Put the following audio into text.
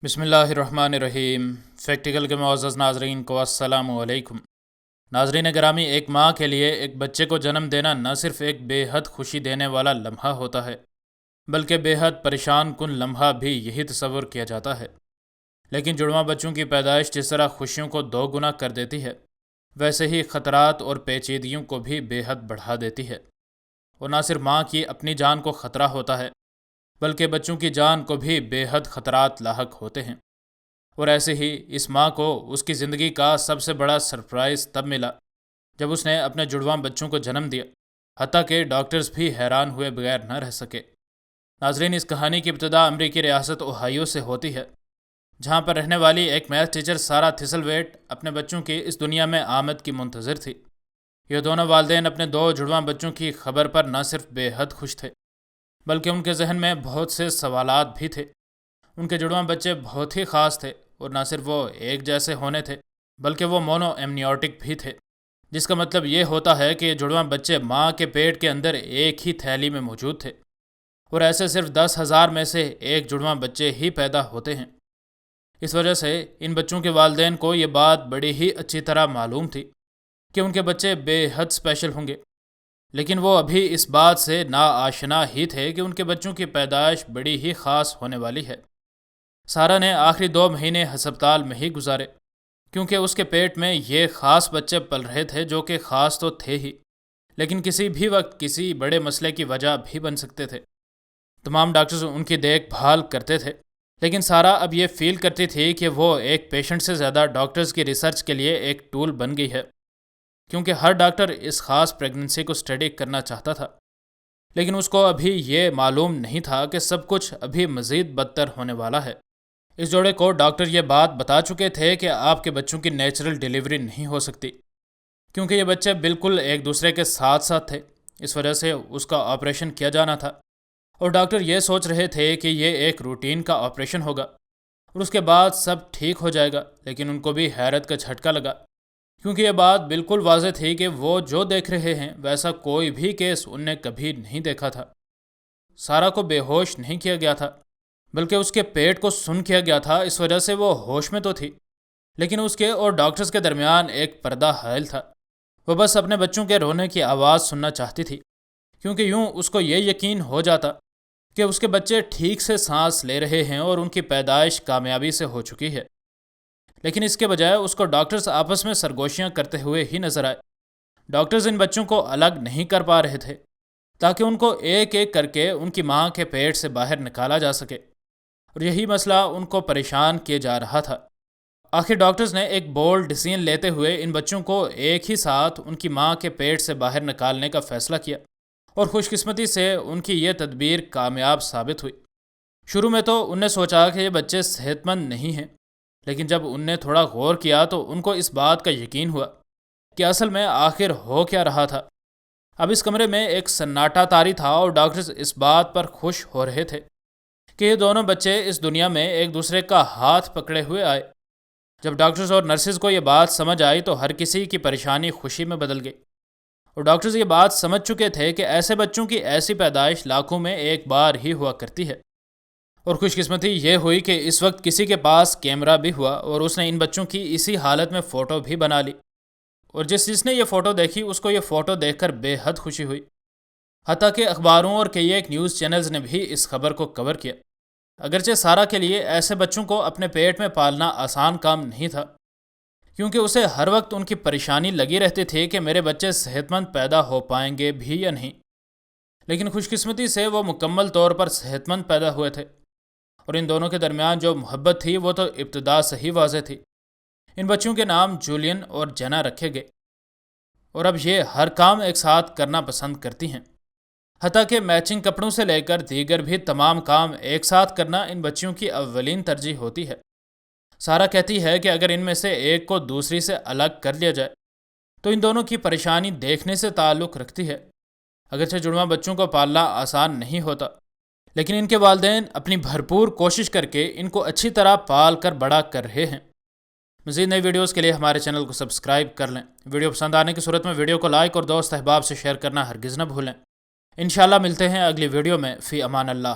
بسم اللہ الرحمن الرحیم۔ فیکٹیکل کے معزز ناظرین کو السلام علیکم۔ ناظرین گرامی، ایک ماں کے لیے ایک بچے کو جنم دینا نہ صرف ایک بے حد خوشی دینے والا لمحہ ہوتا ہے، بلکہ بے حد پریشان کن لمحہ بھی یہی تصور کیا جاتا ہے۔ لیکن جڑواں بچوں کی پیدائش جس طرح خوشیوں کو دو گنا کر دیتی ہے، ویسے ہی خطرات اور پیچیدگیوں کو بھی بے حد بڑھا دیتی ہے، اور نہ صرف ماں کی اپنی جان کو خطرہ ہوتا ہے، بلکہ بچوں کی جان کو بھی بے حد خطرات لاحق ہوتے ہیں۔ اور ایسے ہی اس ماں کو اس کی زندگی کا سب سے بڑا سرپرائز تب ملا جب اس نے اپنے جڑواں بچوں کو جنم دیا، حتیٰ کہ ڈاکٹرز بھی حیران ہوئے بغیر نہ رہ سکے۔ ناظرین، اس کہانی کی ابتدا امریکی ریاست اوہایو سے ہوتی ہے، جہاں پر رہنے والی ایک میتھ ٹیچر سارا تھسلویٹ اپنے بچوں کی اس دنیا میں آمد کی منتظر تھی۔ یہ دونوں والدین اپنے دو جڑواں بچوں کی خبر پر نہ صرف بے حد خوش تھے، بلکہ ان کے ذہن میں بہت سے سوالات بھی تھے۔ ان کے جڑواں بچے بہت ہی خاص تھے، اور نہ صرف وہ ایک جیسے ہونے تھے، بلکہ وہ مونو ایمنیوٹک بھی تھے، جس کا مطلب یہ ہوتا ہے کہ یہ جڑواں بچے ماں کے پیٹ کے اندر ایک ہی تھیلی میں موجود تھے، اور ایسے صرف 10,000 میں سے ایک جڑواں بچے ہی پیدا ہوتے ہیں۔ اس وجہ سے ان بچوں کے والدین کو یہ بات بڑی ہی اچھی طرح معلوم تھی کہ ان کے بچے بے حد اسپیشل ہوں گے، لیکن وہ ابھی اس بات سے ناآشنا ہی تھے کہ ان کے بچوں کی پیدائش بڑی ہی خاص ہونے والی ہے۔ سارا نے آخری 2 مہینے ہسپتال میں ہی گزارے، کیونکہ اس کے پیٹ میں یہ خاص بچے پل رہے تھے جو کہ خاص تو تھے ہی، لیکن کسی بھی وقت کسی بڑے مسئلے کی وجہ بھی بن سکتے تھے۔ تمام ڈاکٹرز ان کی دیکھ بھال کرتے تھے، لیکن سارا اب یہ فیل کرتی تھی کہ وہ ایک پیشنٹ سے زیادہ ڈاکٹرز کی ریسرچ کے لیے ایک ٹول بن گئی ہے، کیونکہ ہر ڈاکٹر اس خاص پریگننسی کو اسٹڈی کرنا چاہتا تھا، لیکن اس کو ابھی یہ معلوم نہیں تھا کہ سب کچھ ابھی مزید بدتر ہونے والا ہے۔ اس جوڑے کو ڈاکٹر یہ بات بتا چکے تھے کہ آپ کے بچوں کی نیچرل ڈیلیوری نہیں ہو سکتی، کیونکہ یہ بچے بالکل ایک دوسرے کے ساتھ ساتھ تھے، اس وجہ سے اس کا آپریشن کیا جانا تھا، اور ڈاکٹر یہ سوچ رہے تھے کہ یہ ایک روٹین کا آپریشن ہوگا اور اس کے بعد سب ٹھیک ہو جائے گا۔ لیکن ان کو بھی حیرت کا جھٹکا لگا، کیونکہ یہ بات بالکل واضح تھی کہ وہ جو دیکھ رہے ہیں ویسا کوئی بھی کیس ان نے کبھی نہیں دیکھا تھا۔ سارا کو بے ہوش نہیں کیا گیا تھا، بلکہ اس کے پیٹ کو سن کیا گیا تھا، اس وجہ سے وہ ہوش میں تو تھی، لیکن اس کے اور ڈاکٹرز کے درمیان ایک پردہ حائل تھا۔ وہ بس اپنے بچوں کے رونے کی آواز سننا چاہتی تھی، کیونکہ یوں اس کو یہ یقین ہو جاتا کہ اس کے بچے ٹھیک سے سانس لے رہے ہیں اور ان کی پیدائش کامیابی سے ہو چکی ہے۔ لیکن اس کے بجائے اس کو ڈاکٹرز آپس میں سرگوشیاں کرتے ہوئے ہی نظر آئے۔ ڈاکٹرز ان بچوں کو الگ نہیں کر پا رہے تھے تاکہ ان کو ایک ایک کر کے ان کی ماں کے پیٹ سے باہر نکالا جا سکے، اور یہی مسئلہ ان کو پریشان کیے جا رہا تھا۔ آخر ڈاکٹرز نے ایک بولڈ ڈیسیژن لیتے ہوئے ان بچوں کو ایک ہی ساتھ ان کی ماں کے پیٹ سے باہر نکالنے کا فیصلہ کیا، اور خوش قسمتی سے ان کی یہ تدبیر کامیاب ثابت ہوئی۔ شروع میں تو ان نے سوچا کہ یہ بچے صحت مند نہیں ہیں، لیکن جب ان نے تھوڑا غور کیا تو ان کو اس بات کا یقین ہوا کہ اصل میں آخر ہو کیا رہا تھا۔ اب اس کمرے میں ایک سناٹا طاری تھا، اور ڈاکٹرز اس بات پر خوش ہو رہے تھے کہ یہ دونوں بچے اس دنیا میں ایک دوسرے کا ہاتھ پکڑے ہوئے آئے۔ جب ڈاکٹرز اور نرسز کو یہ بات سمجھ آئی تو ہر کسی کی پریشانی خوشی میں بدل گئی، اور ڈاکٹرز یہ بات سمجھ چکے تھے کہ ایسے بچوں کی ایسی پیدائش لاکھوں میں ایک بار ہی ہوا کرتی ہے۔ اور خوش قسمتی یہ ہوئی کہ اس وقت کسی کے پاس کیمرہ بھی ہوا، اور اس نے ان بچوں کی اسی حالت میں فوٹو بھی بنا لی، اور جس نے یہ فوٹو دیکھی اس کو یہ فوٹو دیکھ کر بے حد خوشی ہوئی، حتیٰ کہ اخباروں اور کئی ایک نیوز چینلز نے بھی اس خبر کو کور کیا۔ اگرچہ سارا کے لیے ایسے بچوں کو اپنے پیٹ میں پالنا آسان کام نہیں تھا، کیونکہ اسے ہر وقت ان کی پریشانی لگی رہتی تھی کہ میرے بچے صحت مند پیدا ہو پائیں گے بھی یا نہیں، لیکن خوش قسمتی سے وہ مکمل طور پر صحت مند پیدا ہوئے تھے، اور ان دونوں کے درمیان جو محبت تھی وہ تو ابتدا سے ہی واضح تھی۔ ان بچوں کے نام جولین اور جینا رکھے گئے، اور اب یہ ہر کام ایک ساتھ کرنا پسند کرتی ہیں، حتیٰ کہ میچنگ کپڑوں سے لے کر دیگر بھی تمام کام ایک ساتھ کرنا ان بچیوں کی اولین ترجیح ہوتی ہے۔ سارا کہتی ہے کہ اگر ان میں سے ایک کو دوسری سے الگ کر لیا جائے تو ان دونوں کی پریشانی دیکھنے سے تعلق رکھتی ہے۔ اگرچہ جڑواں بچوں کو پالنا آسان نہیں ہوتا، لیکن ان کے والدین اپنی بھرپور کوشش کر کے ان کو اچھی طرح پال کر بڑا کر رہے ہیں۔ مزید نئی ویڈیوز کے لیے ہمارے چینل کو سبسکرائب کر لیں۔ ویڈیو پسند آنے کی صورت میں ویڈیو کو لائک اور دوست احباب سے شیئر کرنا ہرگز نہ بھولیں۔ انشاءاللہ ملتے ہیں اگلی ویڈیو میں۔ فی امان اللہ۔